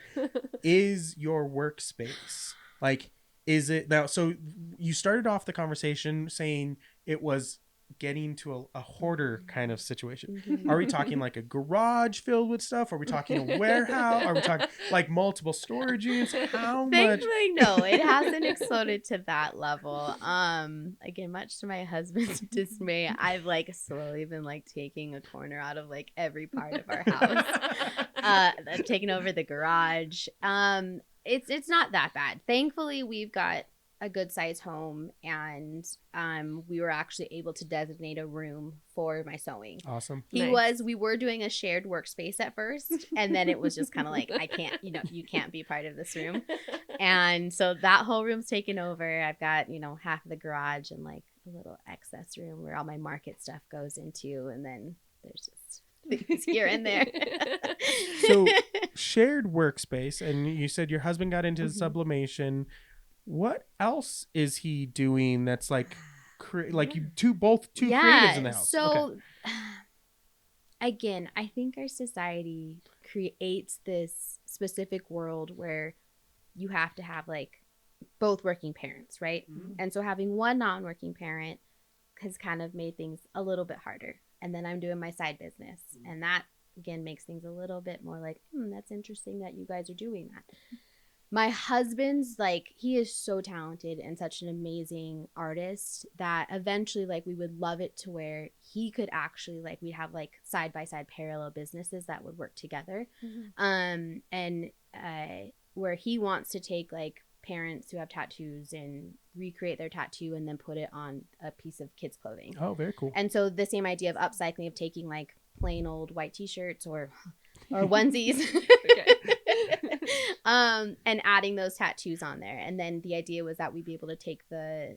is your workspace. Like Is it now? So you started off the conversation saying it was getting to a hoarder kind of situation. Mhm. Are we talking like a garage filled with stuff? Are we talking a warehouse? Are we talking like multiple storage units? How much? Thankfully, no, it hasn't exploded to that level. Again, much to my husband's dismay, I've like slowly been like taking a corner out of like every part of our house. I've taken over the garage. It's not that bad. Thankfully, we've got a good size home, and we were actually able to designate a room for my sewing. Awesome. We were doing a shared workspace at first, and then it was just kind of like, I can't, you can't be part of this room. And so that whole room's taken over. I've got, half of the garage and like a little excess room where all my market stuff goes into, and then there's just things here and there. So shared workspace, and you said your husband got into Mhm. sublimation. What else is he doing that's like like you two creatives in the house? So again, I think our society creates this specific world where you have to have like both working parents, right? Mhm. And so having one non-working parent has kind of made things a little bit harder. And then I'm doing my side business, and that again makes things a little bit more like, that's interesting that you guys are doing that. My husband's like, he is so talented and such an amazing artist that eventually like we would love it to where he could actually like, we'd have like side by side parallel businesses that would work together. And where he wants to take like parents who have tattoos and recreate their tattoo and then put it on a piece of kids clothing. Oh, very cool. And so the same idea of upcycling, of taking like plain old white t-shirts or onesies and adding those tattoos on there. And then the idea was that we'd be able to take the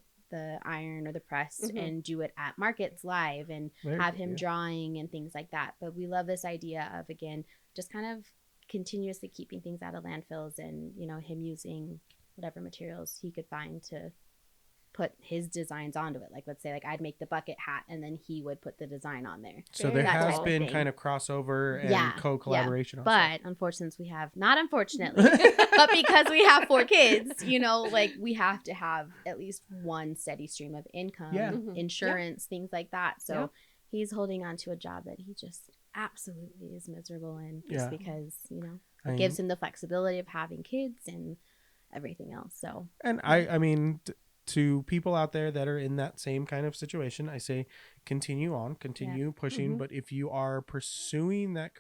iron or the press and do it at markets live and have him drawing and things like that. But we love this idea of, again, just kind of continuously keeping things out of landfills and, him using whatever materials he could find to put his designs onto it. Like, let's say like I'd make the bucket hat and then he would put the design on there. So there has been kind of crossover and co-collaboration. But unfortunately but because we have 4 kids, like we have to have at least one steady stream of income, insurance, things like that. So he's holding on to a job that he just absolutely is miserable in just because, it gives him the flexibility of having kids and everything else. So, and I mean, to people out there that are in that same kind of situation, I say continue pushing. But if you are pursuing that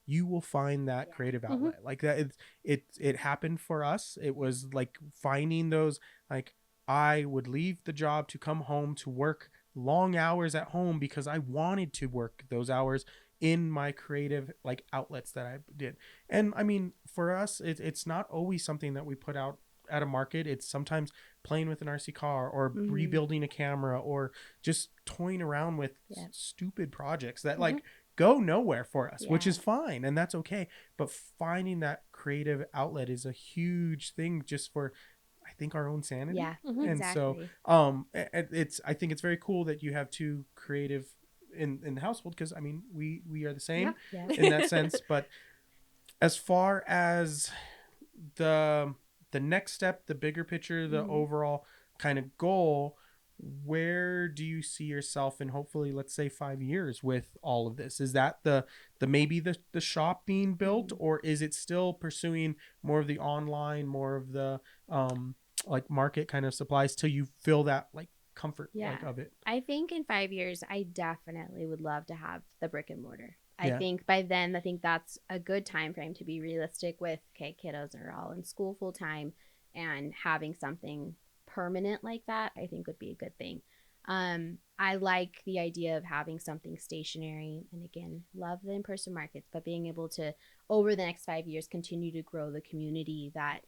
you will find that creative outlet. Like that, it happened for us. It was like finding those, like I would leave the job to come home to work long hours at home because I wanted to work those hours in my creative like outlets that I did. And I mean, for us, it's not always something that we put out at a market. It's sometimes playing with an RC car or rebuilding a camera or just toying around with stupid projects that like go nowhere for us, which is fine and that's okay. But finding that creative outlet is a huge thing just for, I think, our own sanity. And exactly. So I think it's very cool that you have 2 creative in the household, because I mean we are the same in that sense. But as far as the next step, the bigger picture, the overall kind of goal, where do you see yourself in, hopefully, let's say 5 years with all of this? Is that the maybe the shop being built, or is it still pursuing more of the online, more of the like market kind of supplies till you feel that like comfort like of it? I think in 5 years I definitely would love to have the brick and mortar. I think by then, I think that's a good time frame to be realistic with, okay, kiddos are all in school full time, and having something permanent like that, I think would be a good thing. I like the idea of having something stationary, and again, love the in-person markets, but being able to, over the next 5 years, continue to grow the community that,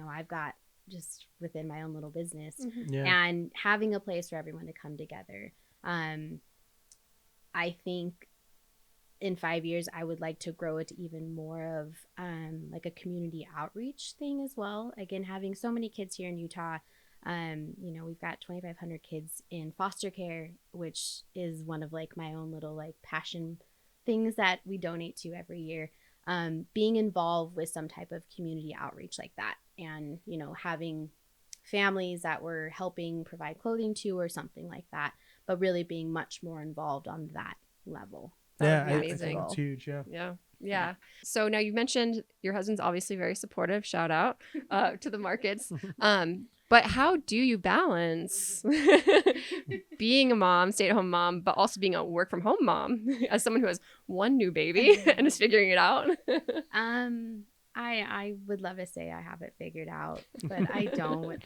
I've got just within my own little business and having a place for everyone to come together. I think in 5 years, I would like to grow it to even more of like a community outreach thing as well. Again, having so many kids here in Utah, we've got 2,500 kids in foster care, which is one of like my own little like passion things that we donate to every year. Being involved with some type of community outreach like that, and having families that we're helping provide clothing to or something like that, but really being much more involved on that level. Yeah, I amazing. think it's huge. Yeah. So now you mentioned your husband's obviously very supportive. Shout out to the markets. But how do you balance being a mom, stay-at-home mom, but also being a work-from-home mom as someone who has one new baby and is figuring it out? I would love to say I have it figured out, but I don't.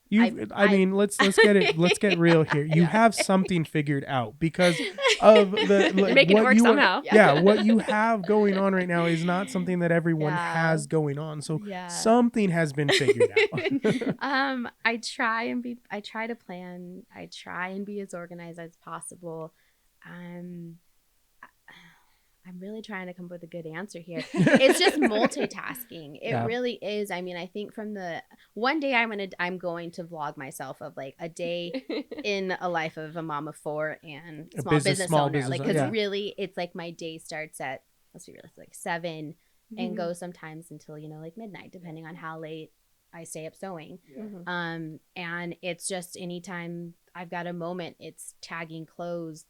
I mean, let's get real here. You have something figured out because of the making it work somehow. What you have going on right now is not something that everyone has going on. So something has been figured out. I try to plan. I try and be as organized as possible. I'm really trying to come up with a good answer here. It's just multitasking. It really is. I mean, I think from the one day I'm going to vlog myself of like a day in a life of a mom of 4 and small business owner. Like, because really it's like my day starts at, let's be realistic, like 7 and goes sometimes until, like midnight, depending on how late I stay up sewing. And it's just anytime I've got a moment, it's tagging clothes,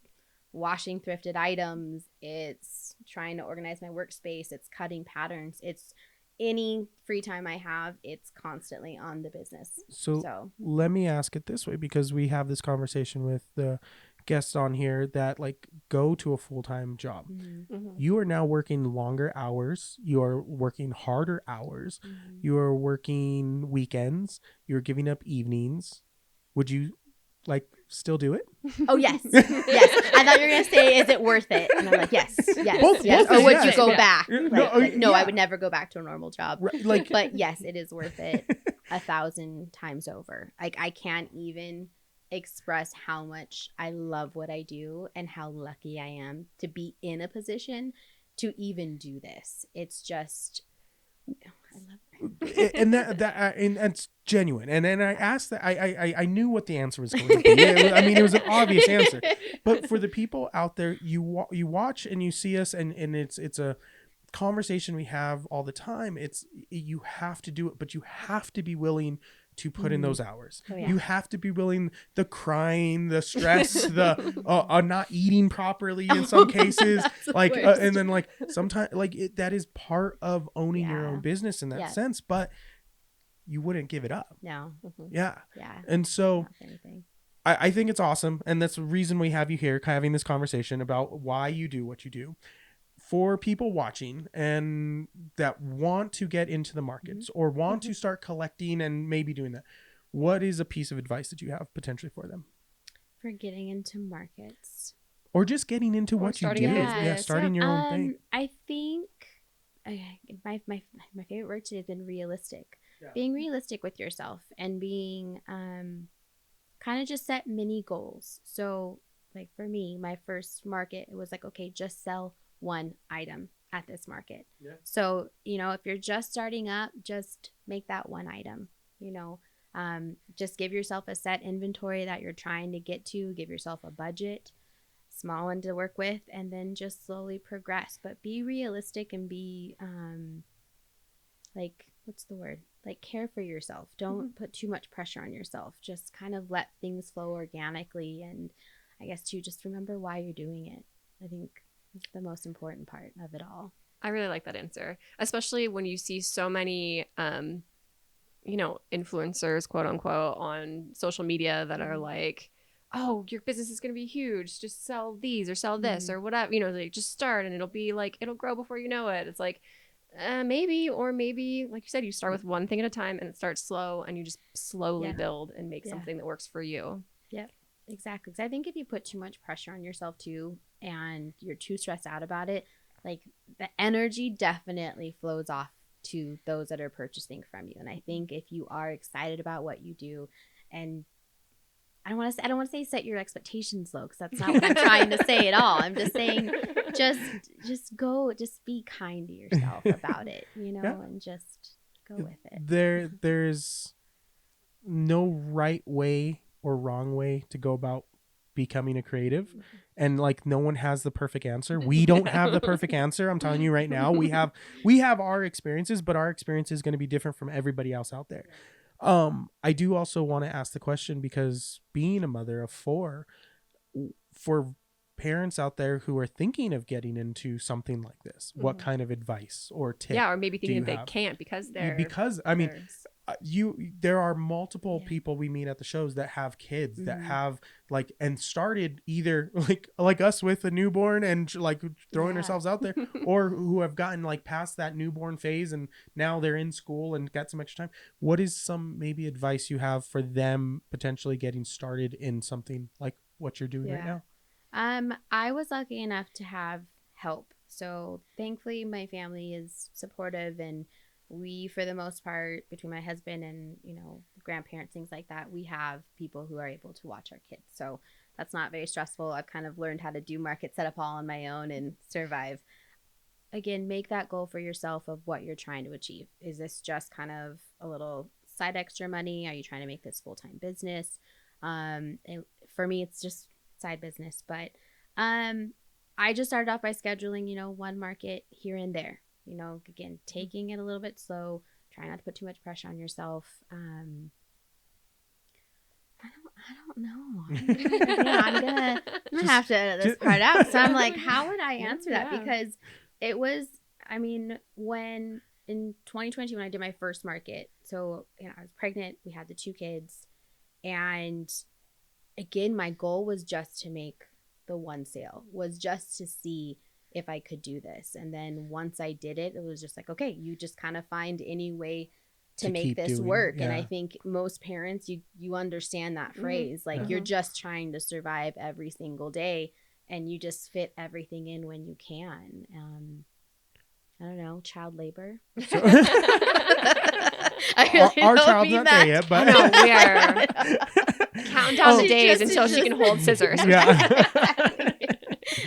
washing thrifted items, it's trying to organize my workspace, it's cutting patterns, it's any free time I have, it's constantly on the business. So let me ask it this way, because we have this conversation with the guests on here that like go to a full-time job. You are now working longer hours, you are working harder hours, you are working weekends, you're giving up evenings. Would you like still do it? Oh yes. I thought you were gonna say, is it worth it? And I'm like, yes. Both or would you go back? No, I would never go back to a normal job. Right, but yes, it is worth it 1,000 times over. Like, I can't even express how much I love what I do and how lucky I am to be in a position to even do this. It's just, I love it. And that's genuine. And then I asked that, I knew what the answer was going to be. I mean, it was an obvious answer. But for the people out there, you watch and you see us, and it's a conversation we have all the time. You have to do it, but you have to be willing to put in those hours. You have to be willing, the crying, the stress, the not eating properly in some cases, like and then like sometimes like that is part of owning your own business in that sense, but you wouldn't give it up. No. And so I think it's awesome, and that's the reason we have you here, having this conversation about why you do what you do. For people watching and that want to get into the markets or want to start collecting and maybe doing that, what is a piece of advice that you have potentially for them? For getting into markets. Or just getting into what you do. Starting your own thing. I think my favorite word today has been realistic. Being realistic with yourself and being kind of just set mini goals. So like for me, my first market, it was like, okay, just sell one item at this market. So, if you're just starting up, just make that one item, just give yourself a set inventory that you're trying to get to, give yourself a budget, small one to work with, and then just slowly progress. But be realistic and be, care for yourself. Don't put too much pressure on yourself. Just kind of let things flow organically. And I guess too, just remember why you're doing it. I think it's the most important part of it all. I really like that answer, especially when you see so many, influencers, quote unquote, on social media that are like, oh, your business is going to be huge. Just sell these or sell this or whatever, like just start and it'll be like, it'll grow before you know it. It's like, maybe, like you said, you start with one thing at a time and it starts slow and you just slowly build and make something that works for you. Yep. Exactly. Because I think if you put too much pressure on yourself too, and you're too stressed out about it, like the energy definitely flows off to those that are purchasing from you. And I think if you are excited about what you do, and I don't want to say set your expectations low, because that's not what I'm trying to say at all. I'm just saying just be kind to yourself about it, and just go with it. There's no right way or wrong way to go about becoming a creative, and like no one has the perfect answer. We don't have the perfect answer. I'm telling you right now, we have our experiences, but our experience is going to be different from everybody else out there. I do also want to ask the question, because being a mother of 4, for parents out there who are thinking of getting into something like this, what kind of advice or tip? Yeah, or maybe thinking they can't because I mean, there are multiple people we meet at the shows that have kids that have like, and started either like us with a newborn and like throwing ourselves out there, or who have gotten like past that newborn phase and now they're in school and got some extra time. What is some maybe advice you have for them potentially getting started in something like what you're doing right now? I was lucky enough to have help. So thankfully my family is supportive, and we, for the most part, between my husband and, grandparents, things like that, we have people who are able to watch our kids. So that's not very stressful. I've kind of learned how to do market setup all on my own and survive. Again, make that goal for yourself of what you're trying to achieve. Is this just kind of a little side extra money? Are you trying to make this full-time business? And for me, it's just side business. But I just started off by scheduling, one market here and there. Again, taking it a little bit slow, try not to put too much pressure on yourself. I don't know. I'm gonna have to edit this part out. So I'm like, how would I answer that? Because it was, when in 2020, when I did my first market, so I was pregnant, we had the 2 kids, and again, my goal was just to make the one sale, was just to see if I could do this. And then once I did it, it was just like, okay, you just kind of find any way to make this work. And I think most parents, you understand that phrase, like you're just trying to survive every single day, and you just fit everything in when you can. I don't know, child labor. Our child's not there yet, but no, we are counting down the days until she can hold scissors. Yeah.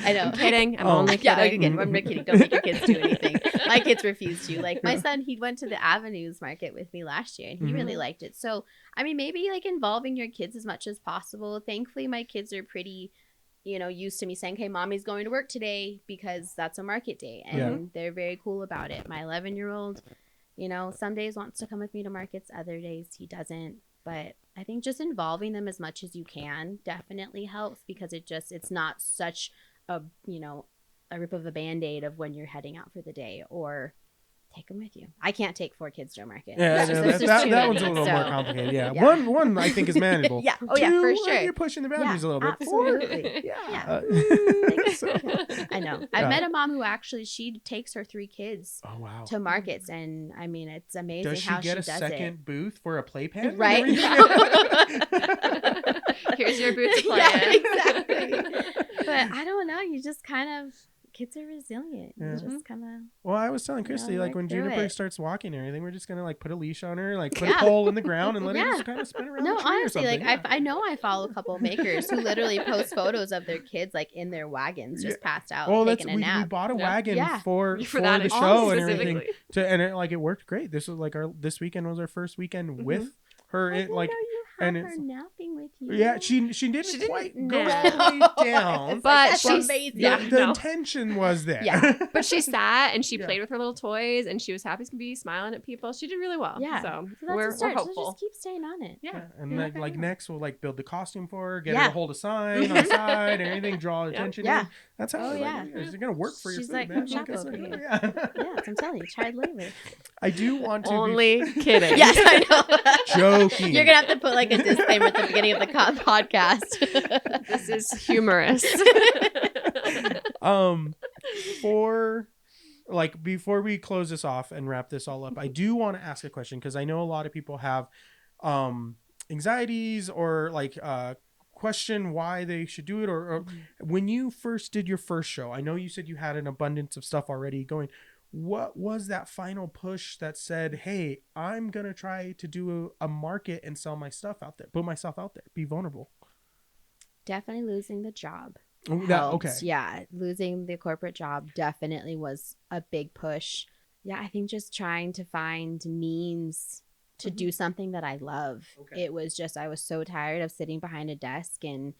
I know. I'm kidding. I'm only kidding. Yeah, again, I'm not kidding. Don't make your kids do anything. My kids refuse to. Like my son, he went to the Avenues market with me last year, and he really liked it. So, maybe like involving your kids as much as possible. Thankfully, my kids are pretty, used to me saying, hey, mommy's going to work today because that's a market day. And they're very cool about it. My 11-year-old, some days wants to come with me to markets, other days he doesn't. But I think just involving them as much as you can definitely helps, because it's not such a rip of a Band-Aid of when you're heading out for the day, or take them with you. I can't take 4 kids to a market. Yeah, that one's a little more complicated. Yeah. One I think is manageable. Yeah. Oh, 2, for sure. You're pushing the boundaries a little bit. Absolutely. 4, I know. I've met a mom who actually, she takes her 3 kids to markets, and it's amazing how she does it. Does she get a second booth for a playpen? Right. Here's your booth to play in. Exactly. But I don't know. You just kind of, kids are resilient. You just kind of. Well, I was telling Christy, like when Juniper starts walking and everything, we're just gonna like put a leash on her, like put a pole in the ground and let her just kind of spin around. No, the tree honestly, or like I know I follow a couple of makers who literally post photos of their kids like in their wagons, just passed out, taking a nap. We bought a wagon for the that show and everything, and it worked great. This was like this weekend was our first weekend with her. And it's napping with you. Yeah, she didn't quite go all the way down, but she's amazing. The intention was there. Yeah, but she sat and she played with her little toys, and she was happy to be smiling at people. She did really well. Yeah, so we're hopeful. So just keep staying on it. Yeah, and like next we'll like build the costume for her, get her to hold a sign on the side, and anything, draw attention. Yeah, that's how. It's gonna work for She's your like, food, shop over here. Yeah, I'm telling you, child labor. I do want to. Only kidding. Yes, I know. Joking. You're gonna have to put like a disclaimer at the beginning of the podcast. This is humorous. Before we close this off and wrap this all up, I do want to ask a question, because I know a lot of people have anxieties or question why they should do it, or when you first did your first show, I know you said you had an abundance of stuff already going. What was that final push that said, hey, I'm going to try to do a market and sell my stuff out there, put myself out there, be vulnerable? Definitely losing the job. Okay. Yeah, losing the corporate job definitely was a big push. Yeah, I think just trying to find means to do something that I love. Okay. It was just, I was so tired of sitting behind a desk, and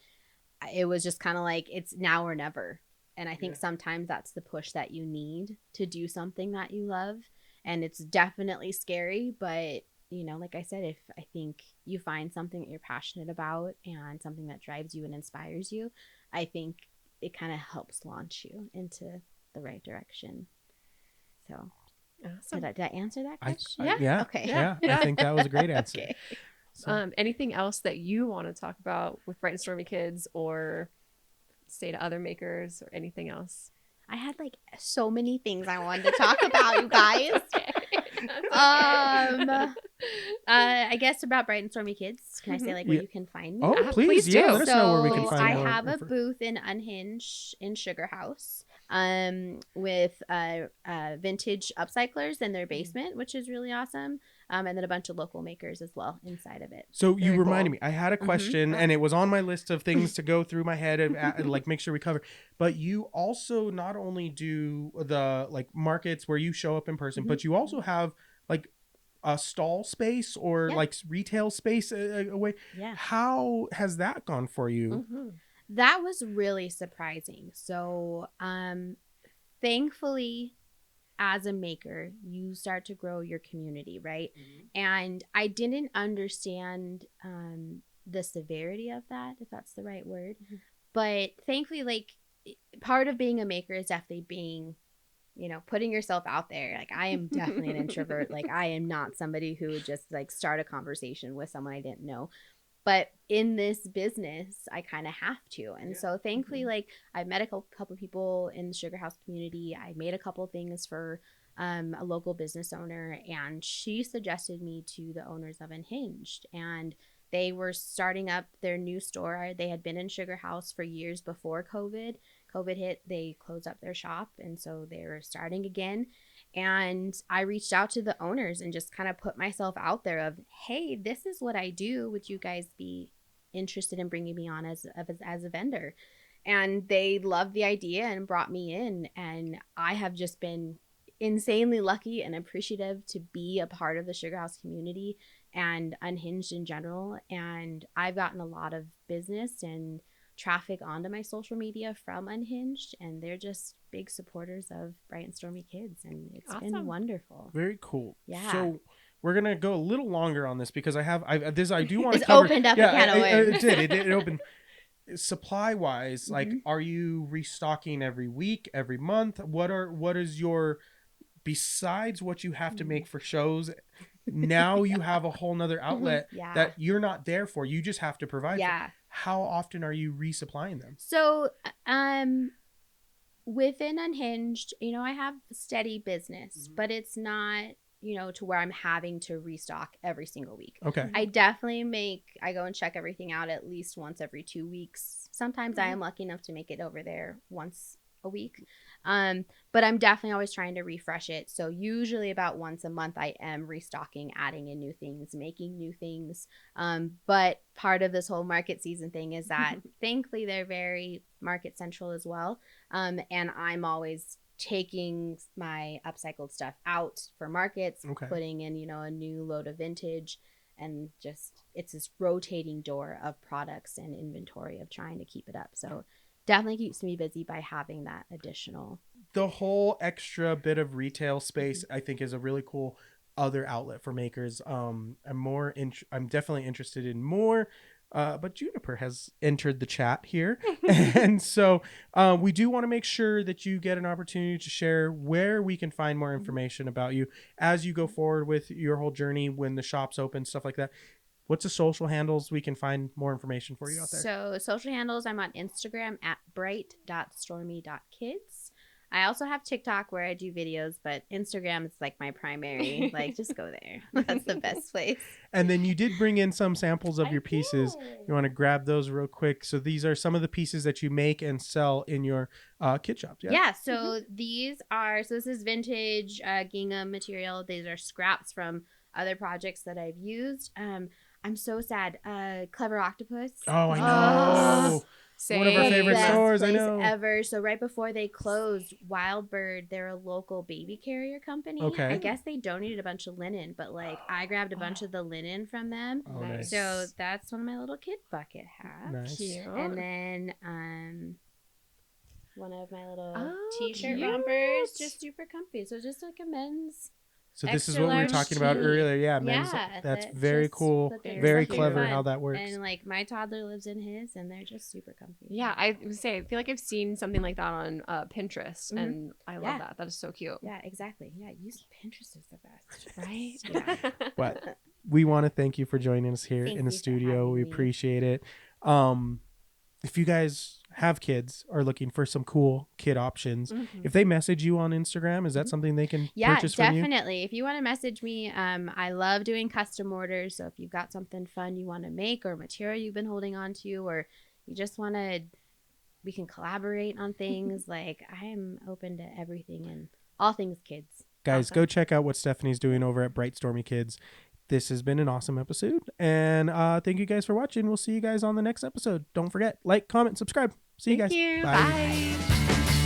it was just kind of like, it's now or never. And I think sometimes that's the push that you need to do something that you love. And it's definitely scary, but like I said, if I think you find something that you're passionate about and something that drives you and inspires you, I think it kind of helps launch you into the right direction. So Awesome. did I answer that question? Yeah. Okay. Yeah. I think that was a great answer. Okay. So, Anything else that you want to talk about with Bright Stormy Kids, or say to other makers, or anything else? I had like so many things I wanted to talk about, you guys. I guess about Bright and Stormy Kids. Can I say like where you can find me? Oh, please, please do. Let us know where we can find I more. have a booth in Unhinged in Sugar House, with vintage upcyclers in their basement, which is really awesome. And then a bunch of local makers as well inside of it. So you reminded me, I had a question and it was on my list of things to go through my head and like make sure we cover. But you also not only do the like markets where you show up in person, but you also have like a stall space or like retail space away. Yeah. How has that gone for you? That was really surprising. So, thankfully, as a maker, you start to grow your community, right? And I didn't understand the severity of that, if that's the right word. But thankfully, like, part of being a maker is definitely being, putting yourself out there. Like, I am definitely an introvert. Like, I am not somebody who would just like start a conversation with someone I didn't know. But in this business, I kind of have to. And so thankfully, like, I met a couple people in the Sugar House community. I made a couple things for a local business owner, and she suggested me to the owners of Unhinged. And they were starting up their new store. They had been in Sugar House for years before COVID. COVID hit, they closed up their shop. And so they were starting again. And I reached out to the owners and just kind of put myself out there of, hey, this is what I do. Would you guys be interested in bringing me on as a vendor? And they loved the idea and brought me in. And I have just been insanely lucky and appreciative to be a part of the Sugar House community and Unhinged in general. And I've gotten a lot of business and traffic onto my social media from Unhinged, and they're just big supporters of Bright and Stormy Kids, and it's been wonderful. Very cool. Yeah. So we're gonna go a little longer on this because I do want to it's cover. Opened up a can of worms. It opened. Supply wise, like, are you restocking every week, every month? What is your, besides what you have to make for shows? Now you have a whole nother outlet that you're not there for. You just have to provide. For. How often are you resupplying them? So, within Unhinged, I have steady business, but it's not, to where I'm having to restock every single week. Okay. I definitely I go and check everything out at least once every 2 weeks. Sometimes I am lucky enough to make it over there once a week. But I'm definitely always trying to refresh it. So usually about once a month, I am restocking, adding in new things, making new things. But part of this whole market season thing is that thankfully they're very market central as well. And I'm always taking my upcycled stuff out for markets, putting in, a new load of vintage, and just, it's this rotating door of products and inventory of trying to keep it up. So definitely keeps me busy by having that additional. The whole extra bit of retail space, I think, is a really cool other outlet for makers. I'm definitely interested in more. But Juniper has entered the chat here. And so we do want to make sure that you get an opportunity to share where we can find more information about you as you go forward with your whole journey when the shop's open, stuff like that. What's the social handles we can find more information for you out there? So social handles, I'm on Instagram at bright.stormy.kids. I also have TikTok where I do videos, but Instagram is like my primary. Like, just go there. That's the best place. And then you did bring in some samples of your pieces. You want to grab those real quick. So these are some of the pieces that you make and sell in your kid shop. Yeah. So this is vintage gingham material. These are scraps from other projects that I've used. I'm so sad. Clever Octopus. Oh, I know. One of our favorite stores, I know. Ever. So right before they closed, Wildbird, they're a local baby carrier company. Okay. I guess they donated a bunch of linen, but like I grabbed a bunch of the linen from them. Oh, nice. So that's one of my little kid bucket hats. Nice. Cute. And then one of my little t-shirt rompers, just super comfy. So just like a men's So this is extra what we were large talking about tea. earlier. Yeah, men's. Yeah, That's that very just cool. put their Very stuff in clever front. how that works. And like my toddler lives in his, and they're just super comfy. Yeah, I would say I feel like I've seen something like that on Pinterest, and I love that. That is so cute. Yeah, exactly. Yeah, use Pinterest is the best, Right? Yeah. But we want to thank you for joining us here Thank in the you for studio. having We me. appreciate it. If you guys have kids or looking for some cool kid options, if they message you on Instagram, is that something they can purchase from you? Definitely. If you want to message me, I love doing custom orders. So if you've got something fun you want to make or material you've been holding on to, or you just want to, we can collaborate on things. Like I am open to everything and all things kids. Guys, go check out what Stephanie's doing over at Bright Stormy Kids. This has been an awesome episode, and thank you guys for watching. We'll see you guys on the next episode. Don't forget, like, comment, subscribe. See you guys. Thank you. Bye. Bye.